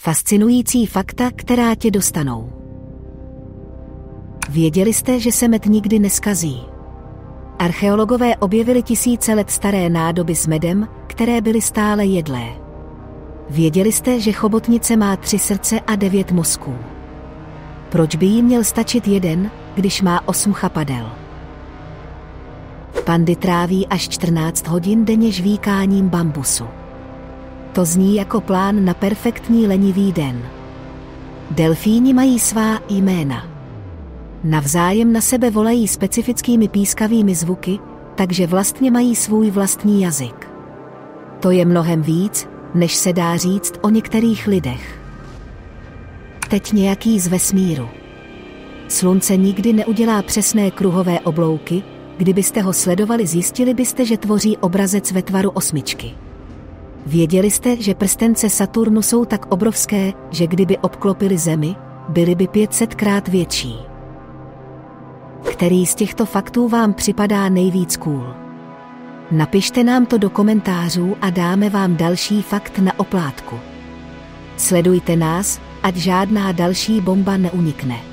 Fascinující fakta, která tě dostanou. Věděli jste, že se med nikdy neskazí? Archeologové objevili tisíce let staré nádoby s medem, které byly stále jedlé. Věděli jste, že chobotnice má 3 srdce a 9 mozků? Proč by jí měl stačit jeden, když má 8 chapadel? Pandy tráví až 14 hodin denně žvíkáním bambusu. To zní jako plán na perfektní lenivý den. Delfíni mají svá jména. Navzájem na sebe volají specifickými pískavými zvuky, takže vlastně mají svůj vlastní jazyk. To je mnohem víc, než se dá říct o některých lidech. Teď nějaký z vesmíru. Slunce nikdy neudělá přesné kruhové oblouky, kdybyste ho sledovali, zjistili byste, že tvoří obrazec ve tvaru 8. Věděli jste, že prstence Saturnu jsou tak obrovské, že kdyby obklopily Zemi, byly by 500krát větší. Který z těchto faktů vám připadá nejvíc cool? Napište nám to do komentářů a dáme vám další fakt na oplátku. Sledujte nás, ať žádná další bomba neunikne.